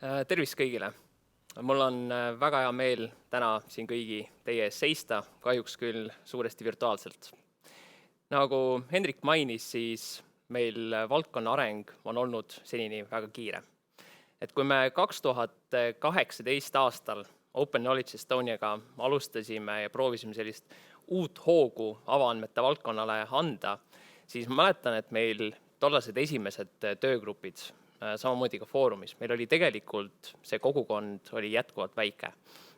Tervist kõigile! Mul on väga hea meel täna siin kõigi teie ees seista, kahjuks küll suuresti virtuaalselt. Nagu Hendrik mainis, siis meil valdkonna areng on olnud senini väga kiire. Kui me 2018 aastal Open Knowledge Estoniaga alustasime ja proovisime sellist uut hoogu avaandmete valdkonnale anda, siis ma mäletan, et meil tollased esimesed töögrupid, samamoodi ka foorumis. Meil oli tegelikult see kogukond oli jätkuvalt väike.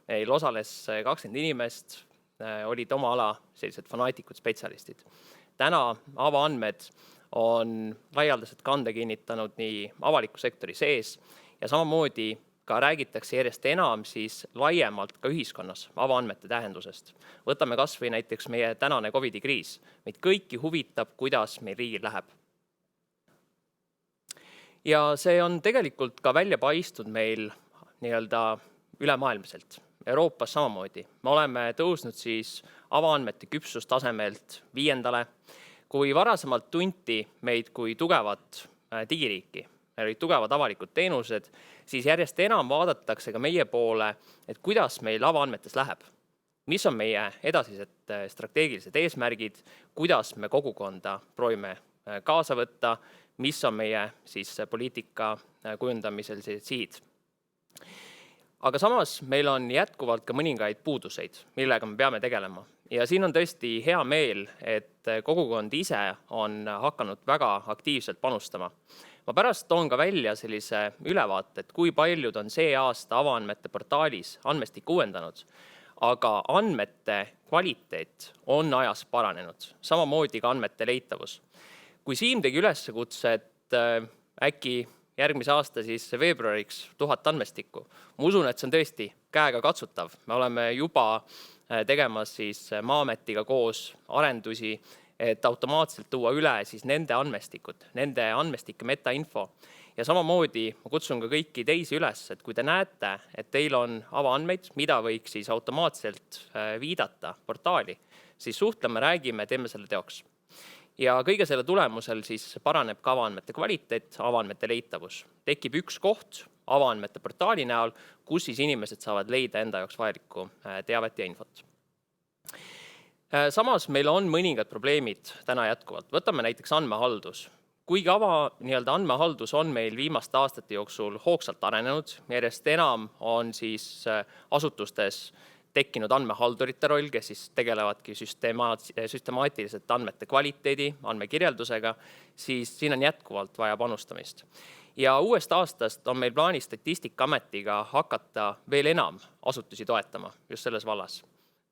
Meil osales 20 inimest, olid oma ala sellised fanaatikud, spetsialistid. Täna avaandmed on laialdaselt kande kinnitanud nii avaliku sektori sees ja samamoodi ka räägitakse järjest enam siis laiemalt ka ühiskonnas avaandmete tähendusest. Võtame kas või näiteks meie tänane COVID-i kriis. Meid kõiki huvitab, kuidas meil riigil läheb. Ja see on tegelikult ka välja paistud meil ülemaailmselt, Euroopas samamoodi. Me oleme tõusnud siis avaandmete küpsustasemelt 5. Kui varasemalt tunti meid kui tugevat digiriiki, meil olid tugevad avalikud teenused, siis järjest enam vaadatakse ka meie poole, et kuidas meil avaandmetes läheb. Mis on meie edasised strateegilised eesmärgid, kuidas me kogukonda proovime kaasa võtta, mis on meie siis poliitika kujundamisel sihid. Aga samas meil on jätkuvalt ka mõningaid puuduseid, millega me peame tegelema. Ja siin on tõesti hea meel, et kogukond ise on hakanud väga aktiivselt panustama. Ma pärast toon ka välja sellise ülevaate, et kui paljud on see aasta avaandmete portaalis andmestik uuendanud, aga andmete kvaliteet on ajas paranenud, samamoodi ka andmete leitavus. Kui Siim tegi üleskutse, et äkki järgmise aasta siis veebruariks 1000 andmestikku, ma usun, et see on tõesti käega katsutav. Me oleme juba tegemas siis Maa-ametiga koos arendusi, et automaatselt tuua üle siis nende andmestikud, nende andmestike metainfo. Ja samamoodi ma kutsun ka kõiki teisi üles, et kui te näete, et teil on avaandmeid, mida võiks siis automaatselt viidata portaali, siis suhtleme, räägime, teeme selle teoks. Ja kõige selle tulemusel siis paraneb ka avaandmete kvaliteet, avaandmete leitavus. Tekib üks koht avaandmete portaali näol, kus siis inimesed saavad leida enda jaoks vajalikku teavet ja infot. Samas meil on mõningad probleemid täna jätkuvalt. Võtame näiteks andmehaldus. Kuigi andmehaldus on meil viimaste aastate jooksul hoogsalt arenenud, järjest enam on siis asutustes tekkinud andmehaldurite roll, kes siis tegelevadki süstemaatiliselt andmete kvaliteedi, andmekirjeldusega, siis siin on jätkuvalt vaja panustamist. Ja uuest aastast on meil plaanis Statistikaametiga hakata veel enam asutusi toetama just selles vallas.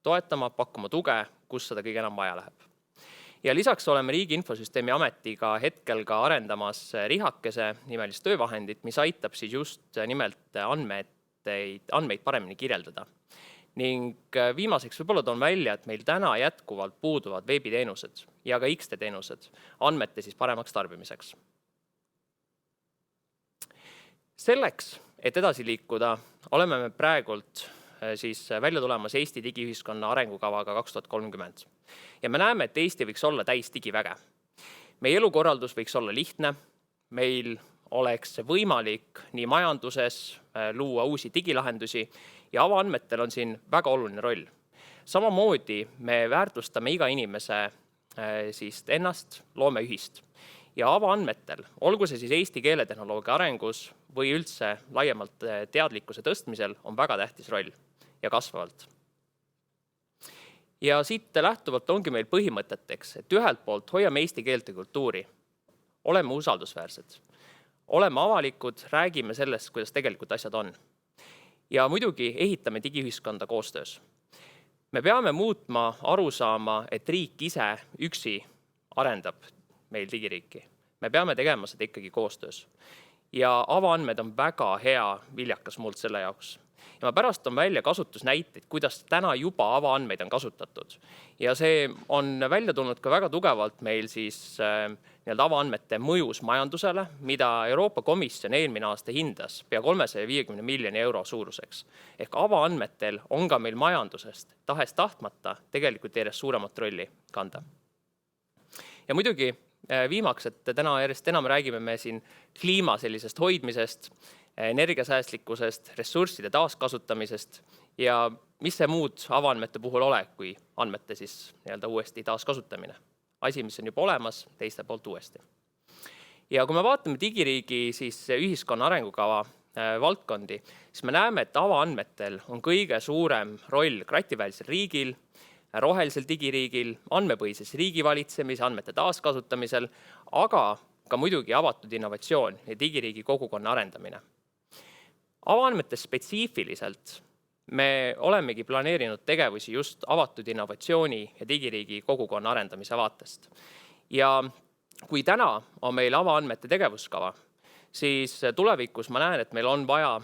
Toetama, pakkuma tuge, kus seda kõige enam vaja läheb. Ja lisaks oleme Riigi Infosüsteemi Ametiga hetkel ka arendamas Rihakese nimelist töövahendit, mis aitab siis just nimelt andmeid paremini kirjeldada. Ning viimaseks võib-olla toon välja, et meil täna jätkuvalt puuduvad veebiteenused ja ka XT teenused andmete siis paremaks tarbimiseks. Selleks, et edasi liikuda, oleme me praegult siis välja tulemas Eesti digiühiskonna arengukavaga 2030. Ja me näeme, et Eesti võiks olla täis digiväge. Meie elukorraldus võiks olla lihtne, meil oleks võimalik nii majanduses luua uusi digilahendusi ja avaandmetel on siin väga oluline roll. Samamoodi me väärtustame iga inimese siis ennast, loome ühist. Ja avaandmetel, olgu see siis Eesti keeletehnoloogia arengus või üldse laiemalt teadlikkuse tõstmisel, on väga tähtis roll ja kasvavalt. Ja siit lähtuvalt ongi meil põhimõteteks, et ühelt poolt hoiame eesti keelt ja kultuuri, oleme usaldusväärsed, oleme avalikud, räägime sellest, kuidas tegelikult asjad on. Ja muidugi ehitame digiühiskonda koostöös. Me peame muutma arusaama, et riik ise üksi arendab meil digiriiki. Me peame tegema seda ikkagi koostöös. Ja avaandmed on väga hea viljakas muld selle jaoks. Ja ma pärast on välja kasutusnäiteid, kuidas täna juba avaandmeid on kasutatud. Ja see on välja tulnud ka väga tugevalt meil siis avaandmete mõjus majandusele, mida Euroopa Komisjon eelmine aasta hindas pea 350 miljoni euro suuruseks. Ehk avaandmetel on ka meil majandusest tahes tahtmata tegelikult järjest suuremat rolli kanda. Ja muidugi viimaks, et täna järjest enam räägime me siin kliima sellisest hoidmisest, energiasäästlikkusest, ressursside taaskasutamisest ja mis see muud avaandmete puhul ole, kui andmete siis uuesti taaskasutamine. Asi, mis on juba olemas, teiste poolt uuesti. Ja kui me vaatame digiriigi siis ühiskonna arengukava valdkondi, siis me näeme, et avaandmetel on kõige suurem roll krativälisel riigil, rohelisel digiriigil, andmepõhises riigivalitsemise, andmete taaskasutamisel, aga ka muidugi avatud innovatsioon ja digiriigi kogukonna arendamine. Avaandmetes spetsiifiliselt me olemegi planeerinud tegevusi just avatud innovatsiooni ja digiriigi kogukonna arendamise vaatest. Ja kui täna on meil avaandmete tegevuskava, siis tulevikus ma näen, et meil on vaja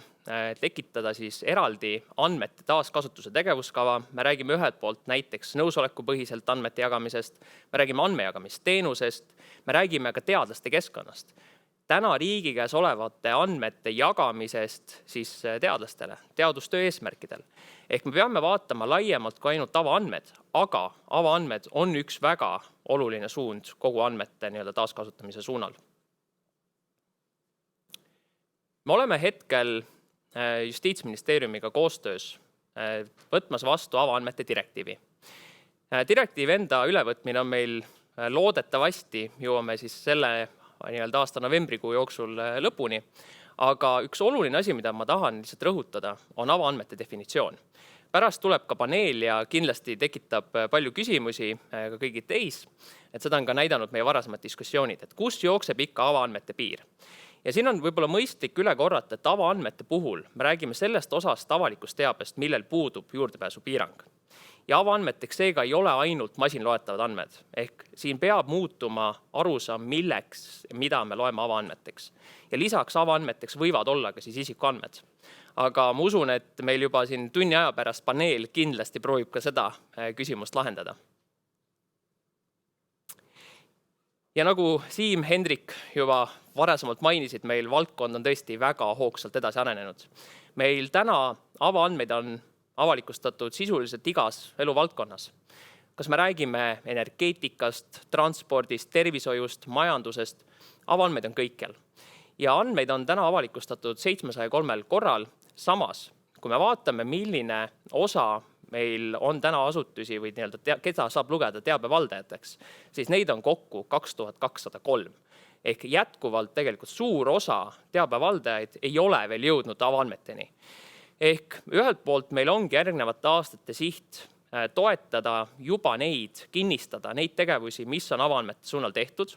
tekitada siis eraldi andmete taaskasutuse tegevuskava. Me räägime ühelt poolt näiteks nõusolekupõhiselt andmete jagamisest, me räägime andmejagamisteenusest, me räägime ka teadlaste keskkonnast. Täna riigi käes olevate andmete jagamisest siis teadlastele, teadustöö eesmärkidel. Ehk me peame vaatama laiemalt kui ainult avaandmed, aga avaandmed on üks väga oluline suund kogu andmete taaskasutamise suunal. Me oleme hetkel Justiitsministeeriumiga koostöös võtmas vastu avaandmete direktiivi. Direktiivi enda ülevõtmine on meil loodetavasti, jõuame siis selle aasta novembrikuu jooksul lõpuni, aga üks oluline asi, mida ma tahan lihtsalt rõhutada, on avaandmete definitsioon. Pärast tuleb ka paneel ja kindlasti tekitab palju küsimusi ka kõigil teis, et seda on ka näidanud meie varasemad diskussioonid, et kus jookseb ikka avaandmete piir. Ja siin on võib-olla mõistlik üle korrata, et avaandmete puhul me räägime sellest osast avalikust teabest, millel puudub juurdepääsu piirang. Ja avaandmeteks seega ei ole ainult masinloetavad andmed, ehk siin peab muutuma arusaam milleks, mida me loeme avaandmeteks. Ja lisaks avaandmeteks võivad olla ka siis isikuandmed. Aga ma usun, et meil juba siin tunni aja pärast paneel kindlasti proovib ka seda küsimust lahendada. Ja nagu Siim, Hendrik juba varasemalt mainisid, meil valdkond on tõesti väga hoogsalt edasi arenenud. Meil täna avaandmeid on avalikustatud sisuliselt igas eluvaldkonnas. Kas me räägime energeetikast, transpordist, tervishoiust, majandusest, avaandmeid on kõikjal. Ja andmeid on täna avalikustatud 703 korral. Samas, kui me vaatame, milline osa meil on täna asutusi või keda saab lugeda teabevaldajateks, siis neid on kokku 2203. Ehk jätkuvalt tegelikult suur osa teabevaldajaid ei ole veel jõudnud avaandmeteni. Ehk ühelt poolt meil ongi järgnevate aastate siht toetada juba neid, kinnistada neid tegevusi, mis on avaandmete suunal tehtud,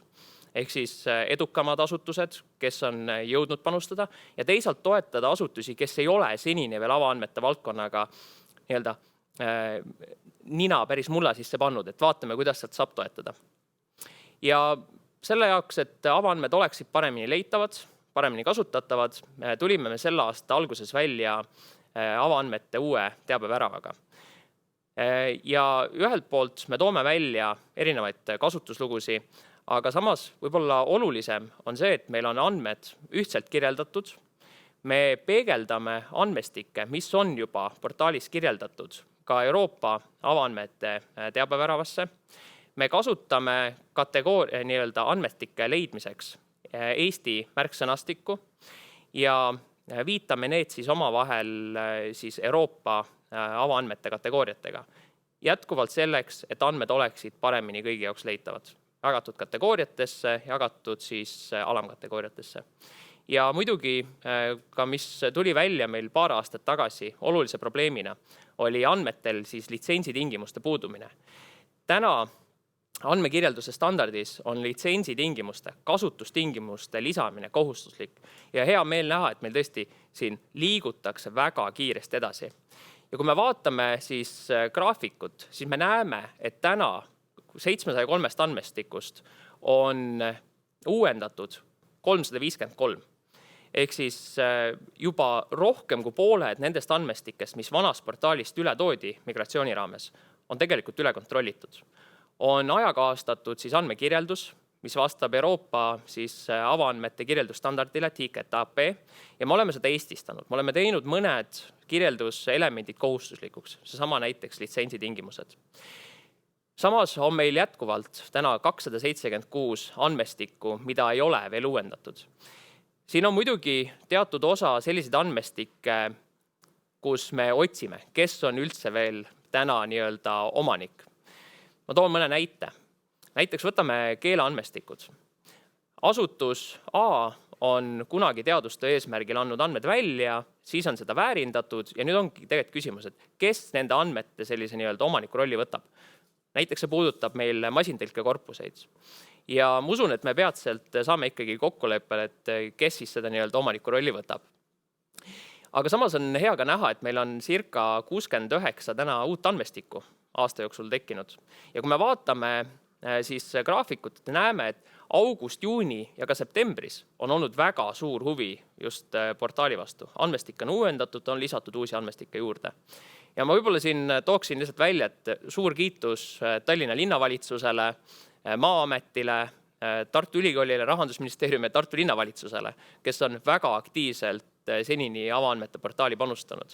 ehk siis edukamad asutused, kes on jõudnud panustada, ja teisalt toetada asutusi, kes ei ole senini veel avaandmete valdkonnaga nina päris mulla sisse pannud, et vaatame, kuidas sealt saab toetada. Ja selle jaoks, et avaandmed oleksid paremini leitavad, paremini kasutatavad, tulime me selle aasta alguses välja avaandmete uue teabeväravaga. Ja ühelt poolt me toome välja erinevaid kasutuslugusi, aga samas võib-olla olulisem on see, et meil on andmed ühtselt kirjeldatud. Me peegeldame andmestikke, mis on juba portaalis kirjeldatud ka Euroopa avaandmete teabeväravasse. Me kasutame andmestike leidmiseks Eesti märksõnastikku ja viitame need siis omavahel siis Euroopa avaandmete kategooriatega. Jätkuvalt selleks, et andmed oleksid paremini kõigi jaoks leitavad. Jagatud kategooriatesse, jagatud siis alamkategooriatesse. Ja muidugi ka, mis tuli välja meil paar aastat tagasi olulise probleemina, oli andmetel siis litsentsitingimuste puudumine. Täna andmekirjelduse standardis on litsentsitingimuste, kasutustingimuste lisamine kohustuslik. Ja hea meel näha, et meil tõesti siin liigutakse väga kiiresti edasi. Ja kui me vaatame siis graafikut, siis me näeme, et täna 703 andmestikust on uuendatud 353. Ehk siis juba rohkem kui pooled nendest andmestikest, mis vanast portaalist üle toodi migratsiooni raames, on tegelikult üle kontrollitud. On ajakaastatud siis andmekirjeldus, mis vastab Euroopa siis avaandmete kirjeldusstandardile TICET-AP ja me oleme seda eestistanud. Me oleme teinud mõned kirjelduselemendid kohustuslikuks, seesama näiteks litsentsitingimused. Samas on meil jätkuvalt täna 276 andmestikku, mida ei ole veel uuendatud. Siin on muidugi teatud osa selliseid andmestikke, kus me otsime, kes on üldse veel täna nii-öelda omanik. Ma toon mõne näite. Näiteks võtame keeleandmestikud. Asutus A on kunagi teadustöö eesmärgil andnud andmed välja, siis on seda väärindatud ja nüüd ongi tegelikult küsimus, et kes nende andmete sellise nii-öelda omaniku rolli võtab. Näiteks see puudutab meil masintõlkekorpuseid. Ja ma usun, et me peatselt saame ikkagi kokkuleppele, et kes siis seda nii-öelda omaniku rolli võtab. Aga samas on hea ka näha, et meil on circa 69 täna uut andmestikku aasta jooksul tekkinud. Ja kui me vaatame siis graafikut, näeme, et august, juuni ja ka septembris on olnud väga suur huvi just portaali vastu. Andmestik on uuendatud, on lisatud uusi andmestikke juurde. Ja ma võib-olla siin tooksin lihtsalt välja, et suur kiitus Tallinna linnavalitsusele, Maa-ametile, Tartu Ülikoolile, Rahandusministeeriumi ja Tartu linnavalitsusele, kes on väga aktiivselt senini avaandmete portaali panustanud.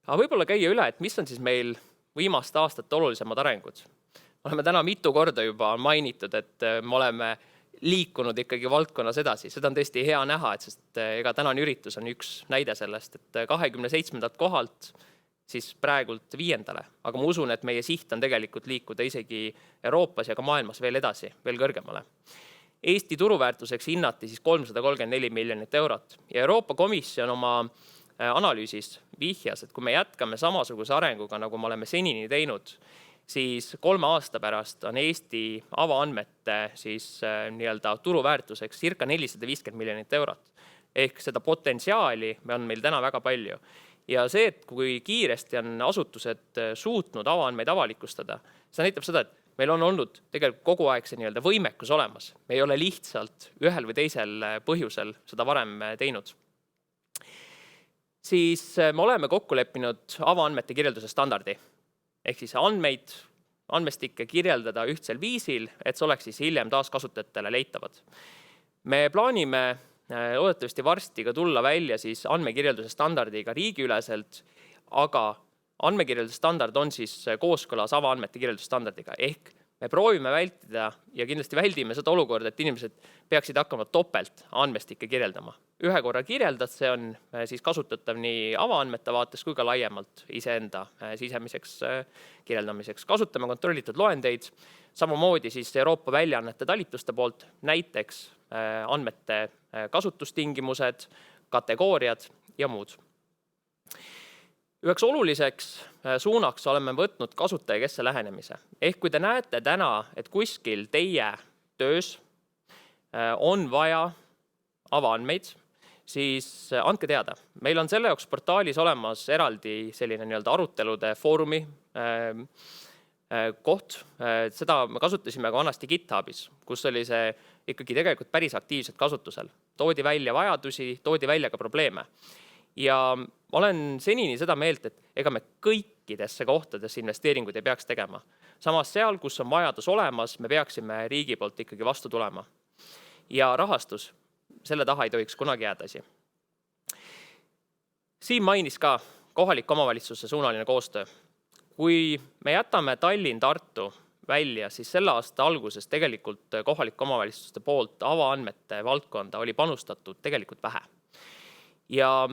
Aga võib-olla käia üle, et mis on siis meil viimaste aastate olulisemad arengud. Oleme täna mitu korda juba mainitud, et me oleme liikunud ikkagi valdkonnas edasi. Seda on tõesti hea näha, sest ega tänane üritus on üks näide sellest, et 27. kohalt siis praegult 5. Aga ma usun, et meie siht on tegelikult liikuda isegi Euroopas ja ka maailmas veel edasi, veel kõrgemale. Eesti turuväärtuseks hinnati siis 334 miljonit eurot ja Euroopa Komisjon oma analüüsis vihjas, et kui me jätkame samasuguse arenguga, nagu me oleme senini teinud, siis 3 aasta pärast on Eesti avaandmete siis nii-öelda turuväärtuseks circa 450 miljonit eurot. Ehk seda potentsiaali on meil täna väga palju. Ja see, et kui kiiresti on asutused suutnud avaandmeid avalikustada, see näitab seda, et meil on olnud tegelikult kogu aeg see nii-öelda võimekus olemas. Me ei ole lihtsalt ühel või teisel põhjusel seda varem teinud. Siis me oleme kokku leppinud avaandmete kirjelduse standardi. Ehk siis andmestikke kirjeldada ühtsel viisil, et see oleks siis hiljem taaskasutajatele leitavad. Me plaanime loodetavasti varsti ka tulla välja siis andmekirjelduse standardiga riigiüleselt, aga andmekirjelduse standard on siis kooskõlas avaandmete kirjelduse standardiga. Ehk me proovime vältida ja kindlasti väldime seda olukorda, et inimesed peaksid hakkama topelt andmestikke kirjeldama. Ühe korra kirjeldad, see on siis kasutatav nii avaandmete vaates kui ka laiemalt iseenda sisemiseks kirjeldamiseks. Kasutame kontrollitud loendeid, samamoodi siis Euroopa väljaannete talituste poolt, näiteks andmete kasutustingimused, kategooriad ja muud. Üheks oluliseks suunaks oleme võtnud kasutajakeskse lähenemise. Ehk kui te näete täna, et kuskil teie töös on vaja avaandmeid, siis andke teada. Meil on selle jaoks portaalis olemas eraldi selline nii-öelda arutelude foorumi koht. Seda me kasutasime ka vanasti GitHubis, kus oli see ikkagi tegelikult päris aktiivselt kasutusel. Toodi välja vajadusi, toodi välja ka probleeme. Ja ma olen senini seda meelt, et ega me kõikidesse kohtadesse investeeringuid ei peaks tegema. Samas seal, kus on vajadus olemas, me peaksime riigi poolt ikkagi vastu tulema. Ja rahastus, selle taha ei tohiks kunagi jäädasi. Siin mainis ka kohalik omavalitsuse suunaline koostöö. Kui me jätame Tallinn-Tartu välja, siis selle aasta alguses tegelikult kohalike omavalitsuste poolt avaandmete valdkonda oli panustatud tegelikult vähe. Ja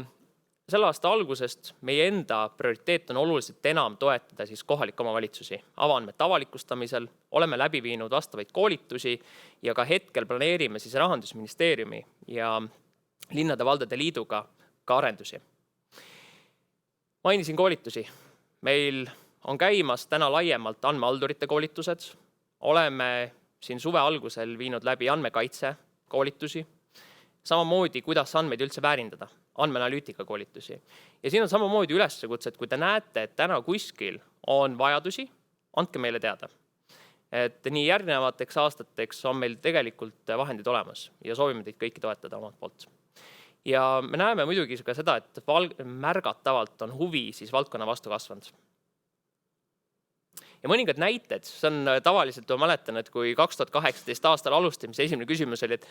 selle aasta algusest meie enda prioriteet on oluliselt enam toetada siis kohalikke omavalitsusi. Avaandmete avalikustamisel oleme läbi viinud vastavaid koolitusi ja ka hetkel planeerime siis Rahandusministeeriumi ja Linnade Valdade Liiduga ka arendusi. Mainisin koolitusi. Meil on käimas täna laiemalt andmehaldurite koolitused. Oleme siin suve algusel viinud läbi andmekaitse koolitusi. Samamoodi, kuidas andmeid üldse väärindada. Andmeanalüütika koolitusi. Ja siin on samamoodi üleskutse, et kui te näete, et täna kuskil on vajadusi, andke meile teada. Et nii järgnevateks aastateks on meil tegelikult vahendid olemas ja soovime teid kõiki toetada omalt poolt. Ja me näeme muidugi ka seda, et märgatavalt on huvi siis valdkonna vastu kasvanud. Ja mõningad näited, see on tavaliselt, ma mäletan, et kui 2018 aastal alustamise esimene küsimus oli, et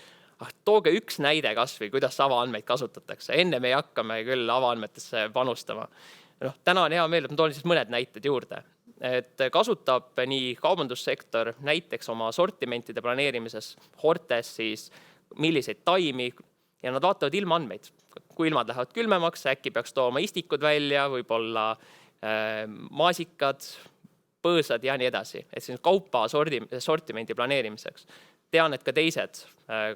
tooge üks näide kas või, kuidas avaandmeid kasutatakse. Enne me hakkame küll avaandmetesse panustama. Täna on hea meel, et ma toon siis mõned näited juurde. et kasutab nii kaubandussektor näiteks oma sortimentide planeerimises, Hortes siis milliseid taimi ja nad vaatavad ilmaandmeid. Kui ilmad lähevad külmemaks, äkki peaks tooma istikud välja, võib-olla maasikad, põõsad ja nii edasi. Et siin kaupa sortimendi planeerimiseks. Tean, et ka teised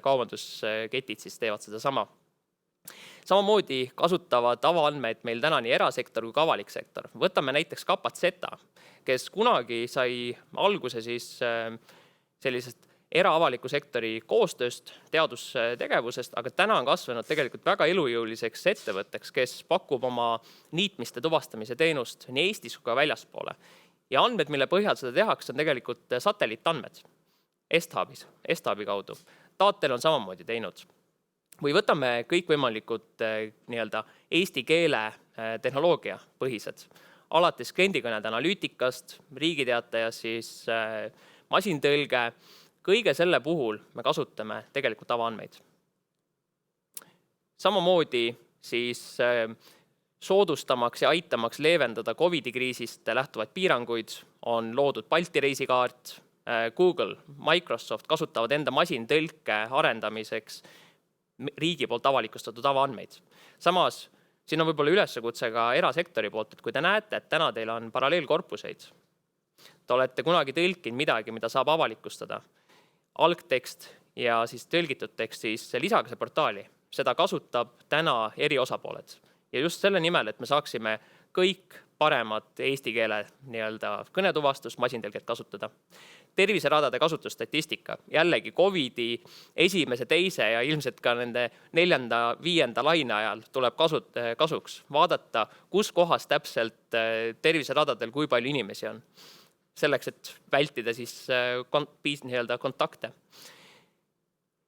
kaubandusketid siis teevad seda sama. Samamoodi kasutavad avaandmeid meil täna nii erasektor kui ka avalik sektor. Võtame näiteks Capaceta, kes kunagi sai alguse siis sellisest eraavaliku sektori koostööst, teadustegevusest, aga täna on kasvanud tegelikult väga elujõuliseks ettevõtteks, kes pakub oma niitmiste tuvastamise teenust nii Eestis kui ka väljaspoole. Ja andmed, mille põhjal seda tehakse, on tegelikult satelliitandmed Esthabi kaudu. Taatel on samamoodi teinud. Või võtame kõikvõimalikud eesti keele tehnoloogia põhised. Alates kliendikõnede analüütikast, riigiteataja siis masintõlge, kõige selle puhul me kasutame tegelikult avaandmeid. Samamoodi siis soodustamaks ja aitamaks leevendada COVID-kriisist lähtuvaid piiranguid on loodud Balti reisikaart, Google, Microsoft kasutavad enda masintõlke arendamiseks riigi poolt avalikustatud avaandmeid. Samas, siin on võib-olla üleskutse ka erasektori poolt, et kui te näete, et täna teil on paralleelkorpuseid, te olete kunagi tõlkinud midagi, mida saab avalikustada, algtekst ja siis tõlgitud tekst, siis lisage see portaali. Seda kasutab täna eri osapooled. Ja just selle nimel, et me saaksime kõik paremat eesti keele kõnetuvastust, masintõlget kasutada. Terviseradade kasutusstatistika. Jällegi COVID-i esimese, teise ja ilmselt ka nende 4., 5. laine ajal tuleb kasuks vaadata, kus kohas täpselt terviseradadel kui palju inimesi on. Selleks, et vältida siis kontakte.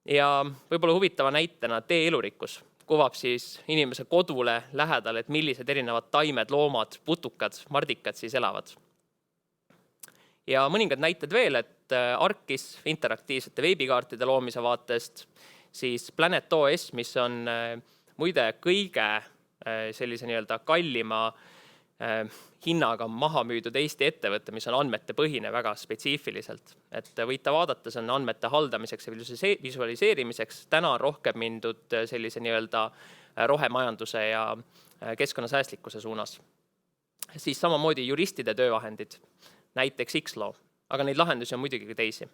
Ja võib-olla huvitava näitena tee-elurikkus kuvab siis inimese kodule lähedal, et millised erinevad taimed, loomad, putukad, mardikad siis elavad. Ja mõningad näited veel, et Arkis interaktiivsete veebikaartide loomise vaatest, siis Planet.OS, mis on muide kõige sellise kallima hinnaga maha müüdud Eesti ettevõtte, mis on andmete põhine väga spetsiifiliselt. Et võite vaadata, see on andmete haldamiseks ja visualiseerimiseks. Täna on rohkem mindud sellise rohemajanduse ja keskkonnasäästlikkuse suunas. Siis samamoodi juristide töövahendid, näiteks X-Law, aga neid lahendusi on muidugi ka teisi.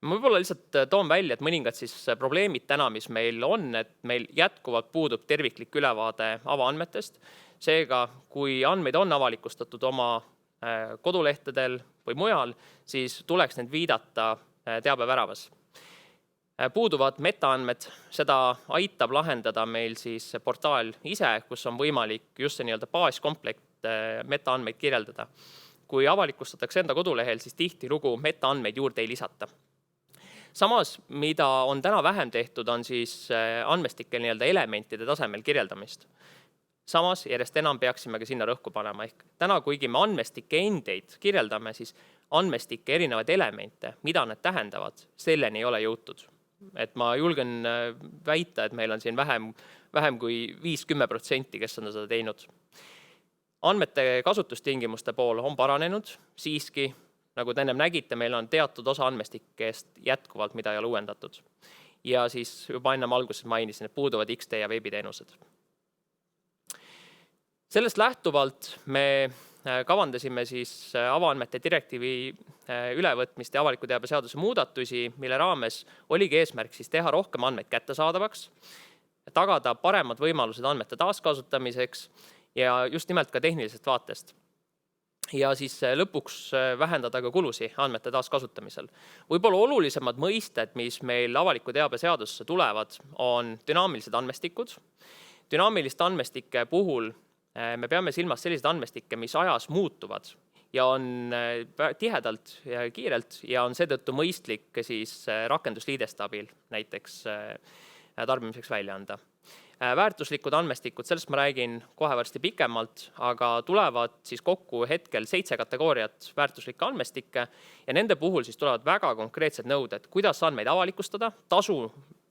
Ma võib-olla lihtsalt toon välja, et mõningad siis probleemid täna, mis meil on, et meil jätkuvalt puudub terviklik ülevaade avaandmetest. Seega, kui andmeid on avalikustatud oma kodulehtedel või mujal, siis tuleks need viidata teabeväravas. Puuduvad metaandmed, seda aitab lahendada meil siis portaal ise, kus on võimalik just see baaskomplekt metaandmeid kirjeldada. Kui avalikustatakse enda kodulehel, siis tihtilugu metaandmeid juurde ei lisata. Samas, mida on täna vähem tehtud, on siis andmestike elementide tasemel kirjeldamist. Samas, järjest enam peaksime ka sinna rõhku panema. Ehk täna, kuigi me andmestike endeid kirjeldame, siis andmestike erinevaid elemente, mida need tähendavad, selleni ei ole jõutud. Et ma julgen väita, et meil on siin vähem kui 5-10%, kes on seda teinud. Andmete kasutustingimuste pool on paranenud siiski. Nagu te ennem nägite, meil on teatud osa andmestikest jätkuvalt, mida ei ole uuendatud. Ja siis juba ennem alguses mainisin, et puuduvad XD ja veebiteenused. Sellest lähtuvalt me kavandasime siis avaandmete direktiivi ülevõtmist ja avaliku teabe seaduse muudatusi, mille raames oligi eesmärk siis teha rohkem andmeid kättesaadavaks, tagada paremad võimalused andmete taaskasutamiseks ja just nimelt ka tehnilisest vaatest. Ja siis lõpuks vähendada ka kulusi andmete taaskasutamisel. Võib-olla olulisemad mõisted, mis meil avaliku teabe seadusse tulevad, on dünaamilised andmestikud. Dünaamiliste andmestike puhul me peame silmas sellised andmestikke, mis ajas muutuvad ja on tihedalt ja kiirelt ja on seetõttu mõistlik siis rakendusliideste abil näiteks tarbimiseks välja anda. Väärtuslikud andmestikud, sellest ma räägin kohe varsti pikemalt, aga tulevad siis kokku hetkel 7 kategooriat väärtuslikke andmestikke ja nende puhul siis tulevad väga konkreetsed nõuded, kuidas andmeid avalikustada, tasu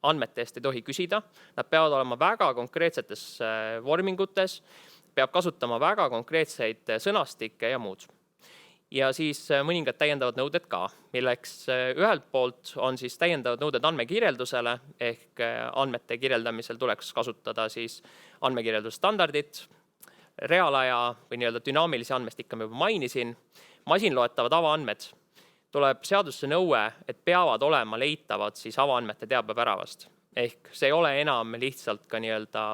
andmete eest ei tohi küsida, nad peavad olema väga konkreetsetes vormingutes peab kasutama väga konkreetseid sõnastikke ja muud. Ja siis mõningad täiendavad nõuded ka, milleks ühelt poolt on siis täiendavad nõuded andmekirjeldusele, ehk andmete kirjeldamisel tuleks kasutada siis andmekirjeldusstandardit, reaalaja või nii-öelda dünaamilisi andmestikke ma juba mainisin, masinloetavad avaandmed. Tuleb seadusse nõue, et peavad olema leitavad siis avaandmete teabeväravast. Ehk see ei ole enam lihtsalt ka nii-öelda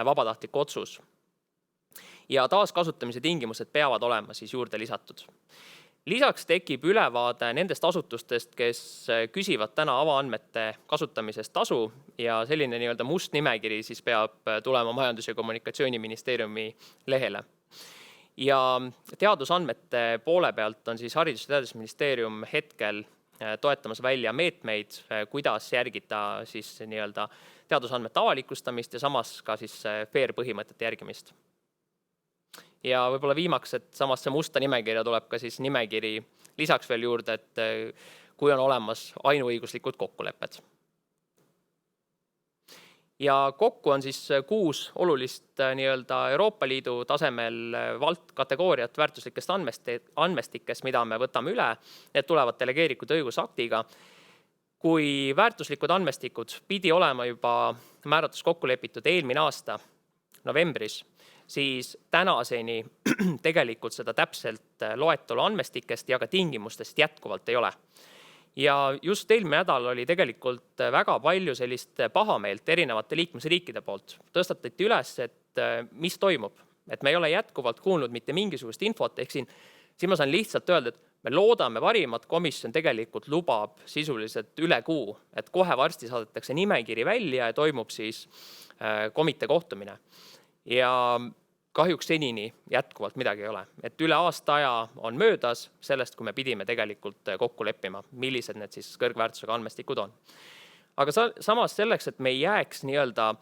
vabatahtlik otsus. Ja taaskasutamise tingimused peavad olema siis juurde lisatud. Lisaks tekib ülevaade nendest asutustest, kes küsivad täna avaandmete kasutamisest tasu ja selline nii-öelda must nimekiri siis peab tulema Majandus- ja Kommunikatsiooniministeeriumi lehele. Ja teadusandmete poole pealt on siis Haridus- ja Teadusministeerium hetkel toetamas välja meetmeid, kuidas järgida siis nii-öelda teadusandmete avalikustamist ja samas ka siis FAIR põhimõtete järgimist. Ja võib-olla viimaks, et samasse musta nimekirja tuleb ka siis nimekiri lisaks veel juurde, et kui on olemas ainuõiguslikud kokkulepped. Ja kokku on siis 6 olulist nii-öelda Euroopa Liidu tasemel kategooriat väärtuslikest andmestikest, mida me võtame üle, need tulevad delegeeritud õigusaktiga. Kui väärtuslikud andmestikud pidi olema juba määratus kokku lepitud eelmine aasta novembris, siis tänaseni tegelikult seda täpselt loetelu andmestikest ja ka tingimustest jätkuvalt ei ole. Ja just eelmine nädal oli tegelikult väga palju sellist pahameelt erinevate liikmesriikide poolt. Tõstatati üles, et mis toimub, et me ei ole jätkuvalt kuulnud mitte mingisugust infot, ehk siin ma saan lihtsalt öelda, et me loodame parimat, komisjon tegelikult lubab sisuliselt üle kuu, et kohe varsti saadetakse nimekiri välja ja toimub siis komitee kohtumine. Ja kahjuks senini jätkuvalt midagi ei ole. Et üle aasta aja on möödas sellest, kui me pidime tegelikult kokku leppima, millised need siis kõrgväärtusega andmestikud on. Aga samas selleks, et me ei jääks nii-öelda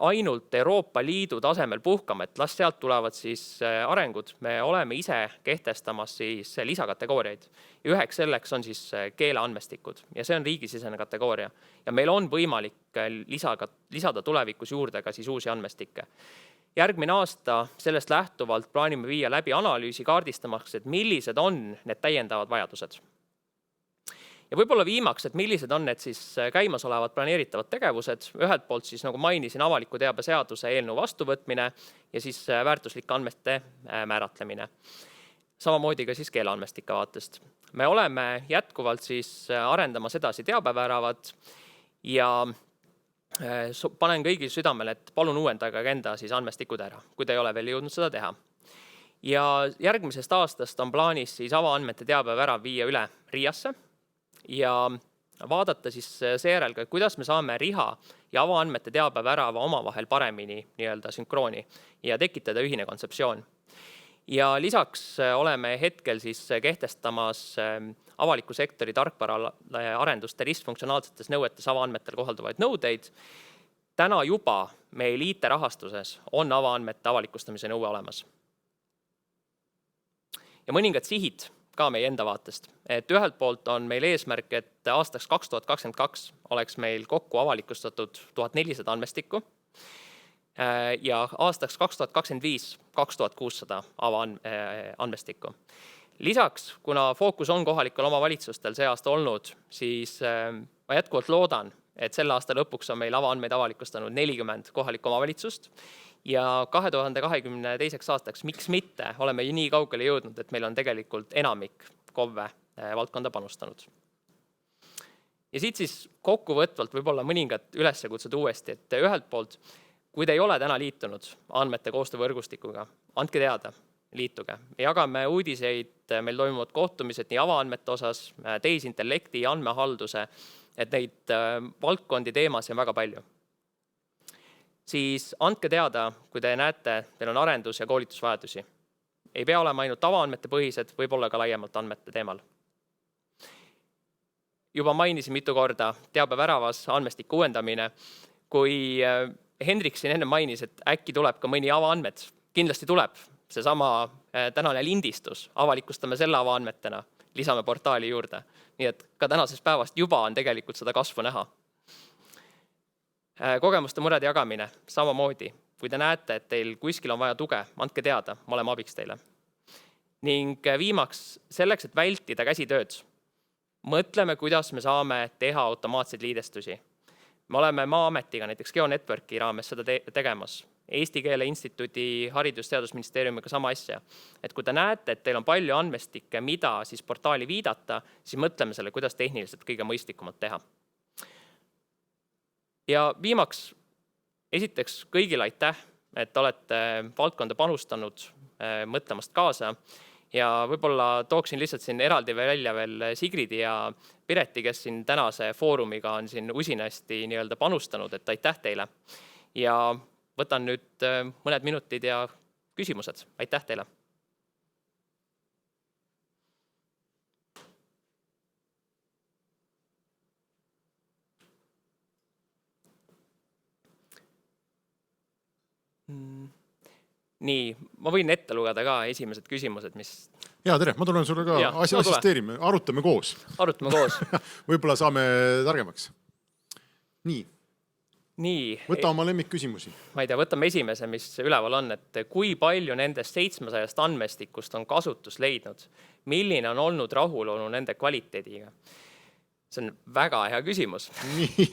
ainult Euroopa Liidu tasemel puhkama, et las sealt tulevad siis arengud, me oleme ise kehtestamas siis lisakategooriaid. Ja üheks selleks on siis keeleandmestikud ja see on riigisisene kategooria. Ja meil on võimalik lisada tulevikus juurde ka siis uusi andmestikke. Järgmine aasta sellest lähtuvalt plaanime viia läbi analüüsi kaardistamaks, et millised on need täiendavad vajadused. Ja võib-olla viimaks, et millised on need siis käimasolevad planeeritavad tegevused. Ühelt poolt siis, nagu mainisin, avaliku teabe seaduse eelnõu vastuvõtmine ja siis väärtuslike andmete määratlemine. Samamoodi ka siis keeleandmestike vaatest. Me oleme jätkuvalt siis arendamas edasi teabeväravad ja panen kõigil südamele, et palun uuendage enda siis andmestikud ära, kui te ei ole veel jõudnud seda teha. Ja järgmisest aastast on plaanis siis avaandmete teabevärav viia üle RIA-sse ja vaadata siis seejärel, kuidas me saame RIHA ja avaandmete teabevärava omavahel paremini nii-öelda sünkrooni ja tekitada ühine kontseptsioon. Ja lisaks oleme hetkel siis kehtestamas avaliku sektori tarkvaraarenduste ristfunktsionaalsetes nõuetes avaandmetel kohalduvaid nõudeid. Täna juba meil IT-rahastuses on avaandmete avalikustamise nõue olemas. Ja mõningad sihid ka meie enda vaatest. Et ühelt poolt on meil eesmärk, et aastaks 2022 oleks meil kokku avalikustatud 1400 andmestikku ja aastaks 2025 2600 avaandmestikku. Lisaks, kuna fookus on kohalikel omavalitsustel see aasta olnud, siis ma jätkuvalt loodan, et selle aasta lõpuks on meil avaandmeid avalikustanud 40 kohalikku omavalitsust ja 2022. aastaks, miks mitte, oleme ju nii kaugele jõudnud, et meil on tegelikult enamik KOV-e valdkonda panustanud. Ja siit siis kokkuvõtvalt võib-olla mõningad üleskutsed uuesti, et ühelt poolt, kui te ei ole täna liitunud andmete koostöövõrgustikuga, andke teada, liituge. Me jagame uudiseid, meil toimuvad kohtumised nii avaandmete osas, tehisintellekti ja andmehalduse, et neid valdkondi teemasid on väga palju. Siis andke teada, kui te näete, teil on arendus- ja koolitusvajadusi. Ei pea olema ainult avaandmete põhised, võib-olla ka laiemalt andmete teemal. Juba mainisin mitu korda teabeväravas andmestiku uuendamine. Kui Hendrik siin enne mainis, et äkki tuleb ka mõni avaandmed, kindlasti tuleb. Seesama tänane lindistus, avalikustame selle avaandmetena, lisame portaali juurde. Nii et ka tänasest päevast juba on tegelikult seda kasvu näha. Kogemuste murede jagamine, samamoodi. kui te näete, et teil kuskil on vaja tuge, andke teada, ma oleme abiks teile. Ning viimaks, selleks, et vältida käsitööd, mõtleme, kuidas me saame teha automaatseid liidestusi. Me oleme Maa-ametiga, näiteks GeoNetworki raames seda tegemas. Eesti Keele Instituudi Haridus-Teadusministeeriumiga sama asja. Et kui te näete, et teil on palju andmestikke, mida siis portaali viidata, siis mõtleme selle, kuidas tehniliselt kõige mõistlikumalt teha. Ja viimaks, esiteks kõigile aitäh, et olete valdkonda panustanud mõtlemast kaasa. Ja võib-olla tooksin lihtsalt siin eraldi välja veel Sigridi ja Pireti, kes siin tänase foorumiga on siin usinasti panustanud, et aitäh teile. Ja võtan nüüd mõned minutid ja küsimused. Aitäh teile! Nii, ma võin ette lugeda ka esimesed küsimused, mis... Jaa, tere, ma tulen sulle ka assisteerime, arutame koos. Arutame koos. Võib-olla saame targemaks. Nii. Võta oma lemmikküsimusi. Ma ei tea, võtame esimese, mis üleval on, et kui palju nendest 700 andmestikust on kasutus leidnud, milline on olnud rahulolu nende kvaliteediga? See on väga hea küsimus. Nii.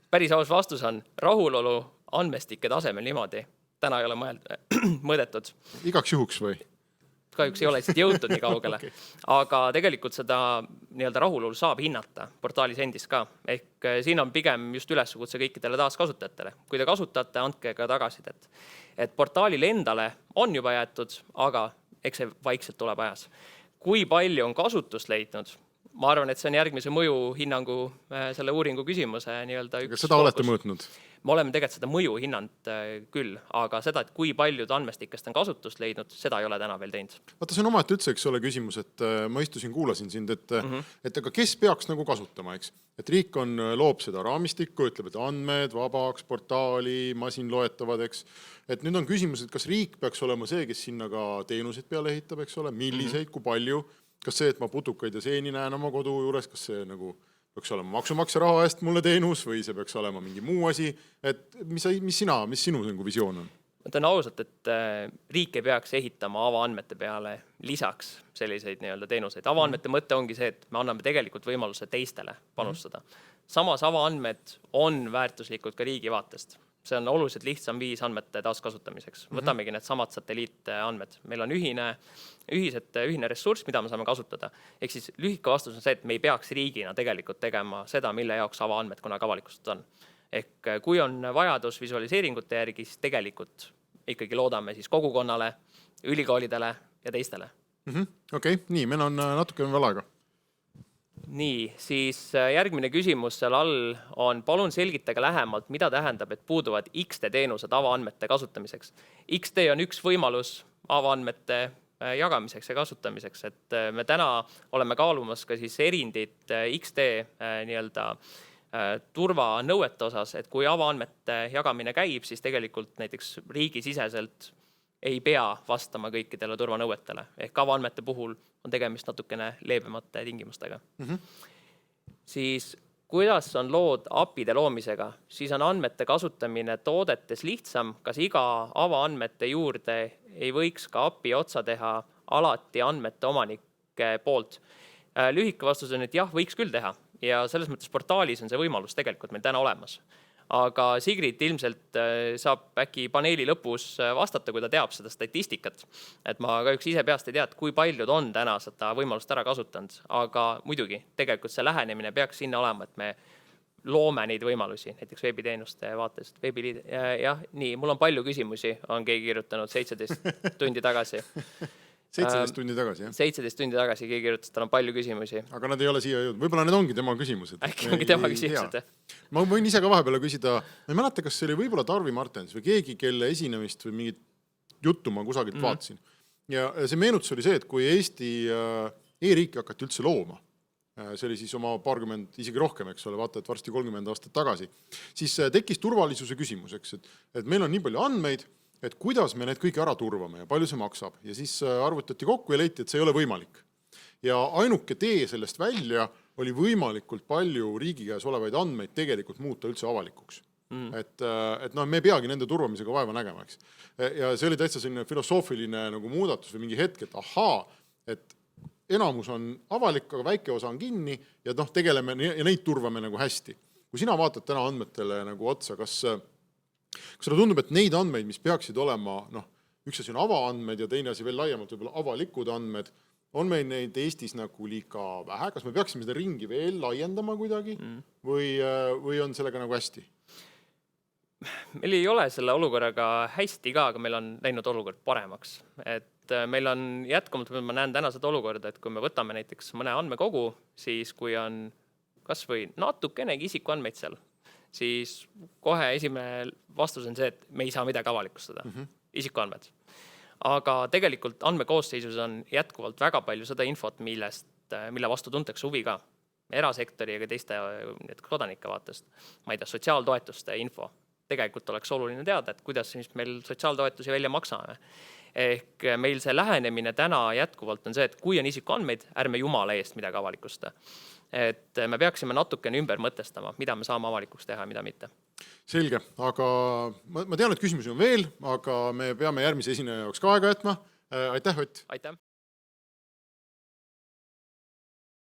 Päris aus vastus on rahulolu andmestike tasemel niimoodi. Täna ei ole mõõdetud. Igaks juhuks või? Kahjuks ei ole lihtsalt jõutud nii kaugele. Okay. Aga tegelikult seda rahulolu saab hinnata portaalis endis ka. Ehk siin on pigem just üleskutse kõikidele taaskasutajatele. Kui te kasutate, andke ka tagasidet. Et portaalil endale on juba jäetud, aga eks see vaikselt tuleb ajas. Kui palju on kasutust leidnud? Ma arvan, et see on järgmise mõjuhinnangu selle uuringu küsimuse üks seda olete mõõtnud? Me oleme tegelikult seda mõju hinnanud küll, aga seda, et kui paljud andmestikest on kasutust leidnud, seda ei ole täna veel teinud. Vaata, see on omalt üldse, eks ole küsimus, et ma istusin, kuulasin sind, et aga kes peaks nagu kasutama, eks? Et riik loob seda raamistikku, ütleb, et andmed, vabaks, portaali, masinloetavad, eks. Et nüüd on küsimus, et kas riik peaks olema see, kes sinna ka teenuseid peale ehitab, eks ole, milliseid, kui palju, kas see, et ma putukaid ja seeni näen oma kodu juures, kas see nagu peaks olema maksumaksja raha eest mulle teenus või see peaks olema mingi muu asi, et mis sinu visioon on? Ma ütlen ausalt, et riik ei peaks ehitama avaandmete peale lisaks selliseid teenuseid. Avaandmete mõte ongi see, et me anname tegelikult võimaluse teistele panustada. Samas avaandmed on väärtuslikud ka riigi vaatest. See on oluliselt lihtsam viis andmete taaskasutamiseks. Võtamegi need samad satelliitandmed. Meil on ühine ressurss, mida me saame kasutada. Ehk siis lühike vastus on see, et me ei peaks riigina tegelikult tegema seda, mille jaoks avaandmed kunagi avalikustada on. Ehk kui on vajadus visualiseeringute järgi, siis tegelikult ikkagi loodame siis kogukonnale, ülikoolidele ja teistele. Okei, nii, meil on natuke veel aega. Nii, siis järgmine küsimus seal all on, palun selgitage lähemalt, mida tähendab, et puuduvad XD teenused avaandmete kasutamiseks. XD on üks võimalus avaandmete jagamiseks ja kasutamiseks, et me täna oleme kaalumas ka siis erindit XD turvanõuete osas, et kui avaandmete jagamine käib, siis tegelikult näiteks riigisiseselt ei pea vastama kõikidele turvanõuetele. Ehk avaandmete puhul on tegemist natukene leebemate tingimustega. Siis kuidas on lood API-de loomisega? Siis on andmete kasutamine toodetes lihtsam, kas iga avaandmete juurde ei võiks ka API otsa teha alati andmete omanike poolt? Lühike vastus on, et jah, võiks küll teha. Ja selles mõttes portaalis on see võimalus tegelikult meil täna olemas. Aga Sigrid ilmselt saab äkki paneeli lõpus vastata, kui ta teab seda statistikat. Et ma kahjuks ise peast ei tea, kui paljud on täna seda võimalust ära kasutanud. Aga muidugi, tegelikult see lähenemine peaks sinna olema, et me loome neid võimalusi, näiteks veebiteenuste vaatest. Jah, nii, mul on palju küsimusi, on keegi kirjutanud 17 tundi tagasi. 17 tundi tagasi, jah? 17 tundi tagasi keegi kirjutas, tal on palju küsimusi. Aga nad ei ole siia jõudnud. Võib-olla need ongi tema küsimused. Äkki ongi tema küsimused, jah? Ma võin ise ka vahepeale küsida, ma ei mäleta, kas see oli võib-olla Tarvi Martens või keegi, kelle esinemist või mingit juttu ma kusagilt vaatasin. Ja see meenutus oli see, et kui Eesti e-riiki hakati üldse looma, see oli siis oma paarkümmend, isegi rohkem, eks ole, vaata, et varsti 30 aastat tagasi, siis tekkis turvalisuse küsimus, eks, et meil on nii palju andmeid, et kuidas me need kõik ära turvame ja palju see maksab. Ja siis arvutati kokku ja leiti, et see ei ole võimalik. Ja ainuke tee sellest välja oli võimalikult palju riigi käes olevaid andmeid tegelikult muuta üldse avalikuks. et noh, me ei peagi nende turvamisega vaeva nägema, eks. Ja see oli täitsa selline filosoofiline nagu muudatus või mingi hetk, et ahaa, et enamus on avalik, aga väike osa on kinni ja noh, tegeleme ja neid turvame nagu hästi. Kui sina vaatad täna andmetele nagu otsa, kas sulle tundub, et neid andmeid, mis peaksid olema, noh, üks asi on avaandmed ja teine asi veel laiemalt võib-olla avalikud andmed, on meil neid Eestis nagu liiga vähe, kas me peaksime seda ringi veel laiendama kuidagi või on sellega nagu hästi? Meil ei ole selle olukorraga hästi ka, aga meil on läinud olukord paremaks. Et meil on jätkuvalt, ma näen täna seda olukorda, et kui me võtame näiteks mõne andmekogu, siis kui on kas või natukenegi isikuandmeid seal, siis kohe esimene vastus on see, et me ei saa midagi avalikustada, isikuandmed. Aga tegelikult andmekoosseisus on jätkuvalt väga palju seda infot, mille vastu tuntakse huvi ka. Erasektori ja teiste kodanike vaatest. Ma ei tea, sotsiaaltoetuste info. Tegelikult oleks oluline teada, et kuidas meil sotsiaaltoetusi välja maksame. Ehk meil see lähenemine täna jätkuvalt on see, et kui on isikuandmeid, ärme jumala eest midagi avalikusta. Et me peaksime natukene ümber mõtestama, mida me saame avalikuks teha ja mida mitte. Selge, aga ma tean, et küsimusi on veel, aga me peame järgmise esineja jaoks ka aega jätma. Aitäh, Ott! Aitäh!